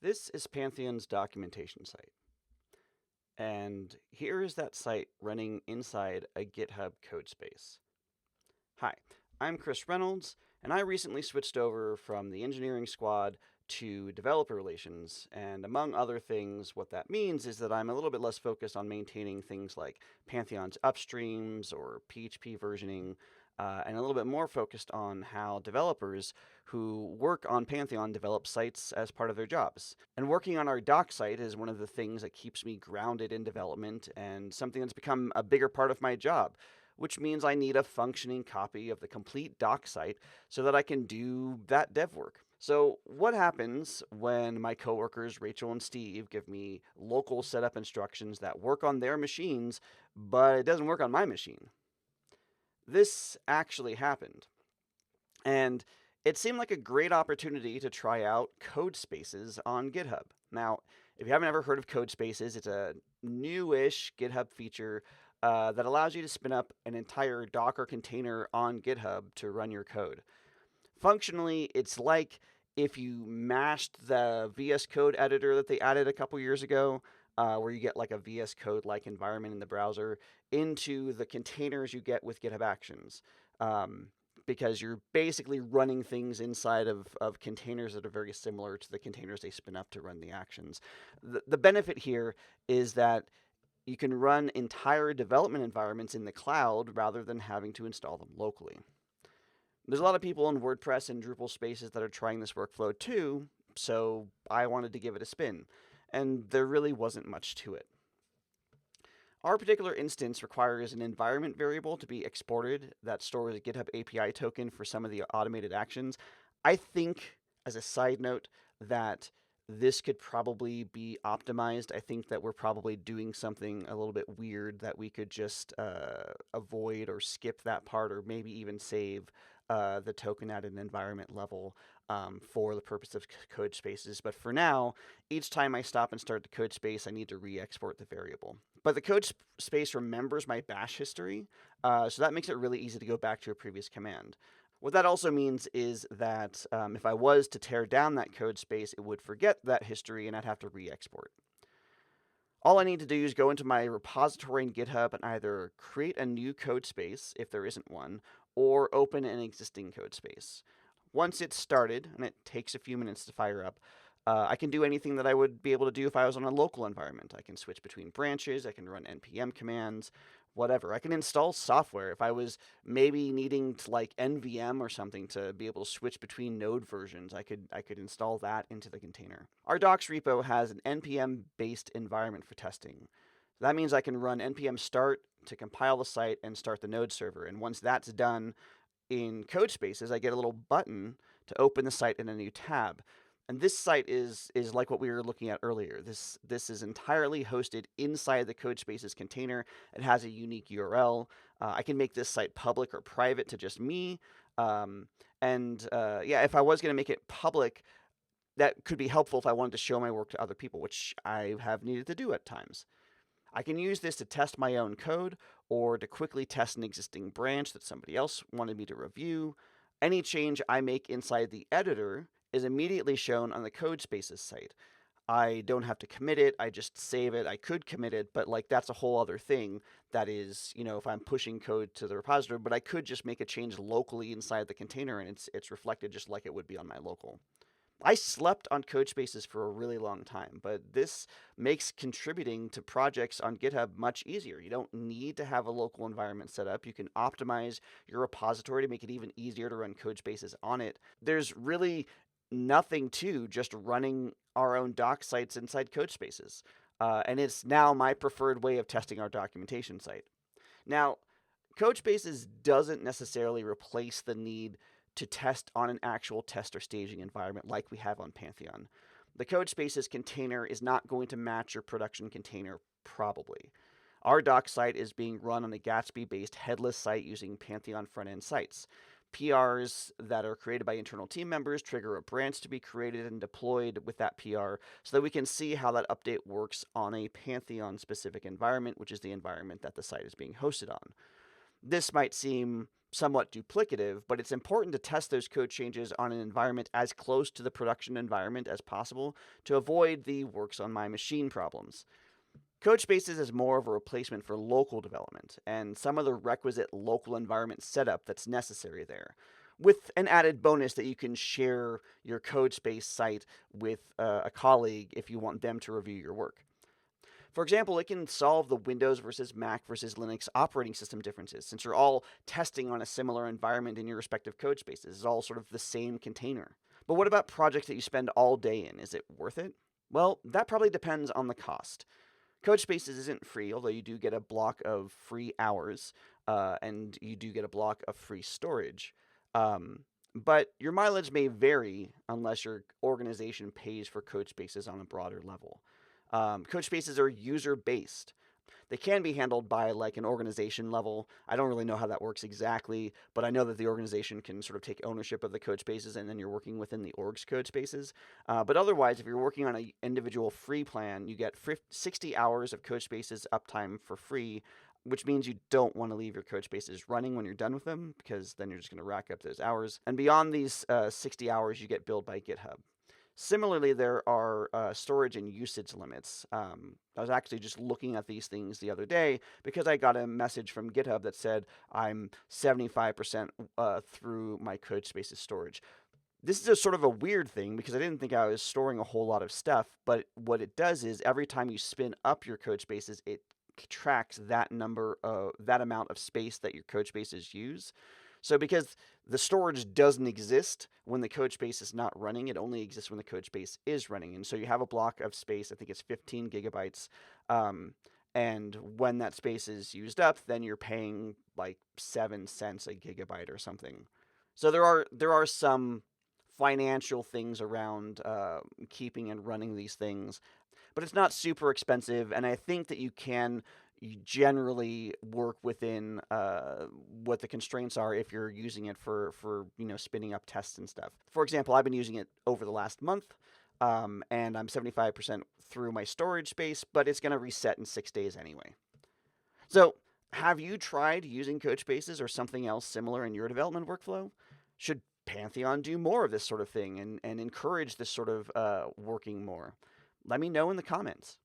This is Pantheon's documentation site. And here is that site running inside a GitHub Codespace. Hi, I'm Chris Reynolds, and I recently switched over from the engineering squad to developer relations. And among other things, what that means is that I'm a little bit less focused on maintaining things like Pantheon's upstreams or PHP versioning, and a little bit more focused on how developers who work on Pantheon develop sites as part of their jobs. And working on our doc site is one of the things that keeps me grounded in development and something that's become a bigger part of my job, which means I need a functioning copy of the complete doc site so that I can do that dev work. So, what happens when my coworkers Rachel and Steve give me local setup instructions that work on their machines, but it doesn't work on my machine? This actually happened. And it seemed like a great opportunity to try out Codespaces on GitHub. Now, if you haven't ever heard of Codespaces, it's a newish GitHub feature that allows you to spin up an entire Docker container on GitHub to run your code. Functionally, it's like if you mashed the VS Code editor that they added a couple years ago, where you get like a VS Code like environment in the browser, into the containers you get with GitHub Actions. Because you're basically running things inside of containers that are very similar to the containers they spin up to run the actions. The benefit here is that you can run entire development environments in the cloud rather than having to install them locally. There's a lot of people in WordPress and Drupal spaces that are trying this workflow too, so I wanted to give it a spin. And there really wasn't much to it. Our particular instance requires an environment variable to be exported that stores a GitHub API token for some of the automated actions. I think, as a side note, that this could probably be optimized. I think that we're probably doing something a little bit weird that we could just avoid or skip that part, or maybe even save the token at an environment level for the purpose of code spaces. But for now, each time I stop and start the code space, I need to re-export the variable. But the code space remembers my bash history, so that makes it really easy to go back to a previous command. What that also means is that if I was to tear down that code space, it would forget that history and I'd have to re-export. All I need to do is go into my repository in GitHub and either create a new code space if there isn't one, or open an existing code space. Once it's started, and it takes a few minutes to fire up, I can do anything that I would be able to do if I was on a local environment. I can switch between branches, I can run npm commands, whatever. I can install software if I was maybe needing to like NVM or something to be able to switch between node versions. I could install that into the container. Our docs repo has an npm based environment for testing. That means I can run npm start to compile the site and start the node server. And once that's done in Codespaces, I get a little button to open the site in a new tab. And this site is like what we were looking at earlier. This is entirely hosted inside the Codespaces container. It has a unique URL. I can make this site public or private to just me. Yeah, if I was going to make it public, that could be helpful if I wanted to show my work to other people, which I have needed to do at times. I can use this to test my own code or to quickly test an existing branch that somebody else wanted me to review. Any change I make inside the editor is immediately shown on the Codespaces site. I don't have to commit it, I just save it. I could commit it, but like that's a whole other thing. That is, if I'm pushing code to the repository, but I could just make a change locally inside the container and it's reflected just like it would be on my local. I slept on Codespaces for a really long time, but this makes contributing to projects on GitHub much easier. You don't need to have a local environment set up. You can optimize your repository to make it even easier to run Codespaces on it. There's really nothing to just running our own doc sites inside Codespaces. And it's now my preferred way of testing our documentation site. Now, Codespaces doesn't necessarily replace the need to test on an actual test or staging environment like we have on Pantheon. The Codespaces container is not going to match your production container, probably. Our doc site is being run on a Gatsby-based headless site using Pantheon front-end sites. PRs that are created by internal team members trigger a branch to be created and deployed with that PR so that we can see how that update works on a Pantheon-specific environment, which is the environment that the site is being hosted on. This might seem somewhat duplicative, but it's important to test those code changes on an environment as close to the production environment as possible to avoid the works on my machine problems. Codespaces is more of a replacement for local development and some of the requisite local environment setup that's necessary there, with an added bonus that you can share your Codespace site with a colleague if you want them to review your work. For example, it can solve the Windows versus Mac versus Linux operating system differences, since you're all testing on a similar environment in your respective Codespaces. It's all sort of the same container. But what about projects that you spend all day in? Is it worth it? Well, that probably depends on the cost. Codespaces isn't free, although you do get a block of free hours, and you do get a block of free storage. But your mileage may vary unless your organization pays for Codespaces on a broader level. Codespaces are user-based. They can be handled by like an organization level. I don't really know how that works exactly, but I know that the organization can sort of take ownership of the Codespaces, and then you're working within the org's Codespaces. But otherwise, if you're working on an individual free plan, you get 60 hours of Codespaces uptime for free, which means you don't want to leave your Codespaces running when you're done with them, because then you're just going to rack up those hours. And beyond these 60 hours, you get billed by GitHub. Similarly, there are storage and usage limits. I was actually just looking at these things the other day because I got a message from GitHub that said I'm 75% through my Codespaces storage. This is a sort of a weird thing because I didn't think I was storing a whole lot of stuff, but what it does is every time you spin up your Codespaces, it tracks that amount of space that your Codespaces use. So because the storage doesn't exist when the Codespace is not running, it only exists when the Codespace is running. And so you have a block of space, I think it's 15 gigabytes. And when that space is used up, then you're paying like 7 cents a gigabyte or something. So there are some financial things around keeping and running these things, but it's not super expensive. And I think that you generally work within what the constraints are if you're using it for spinning up tests and stuff. For example, I've been using it over the last month, and I'm 75% through my storage space, but it's going to reset in 6 days anyway. So have you tried using Codespaces or something else similar in your development workflow? Should Pantheon do more of this sort of thing and encourage this sort of working more? Let me know in the comments.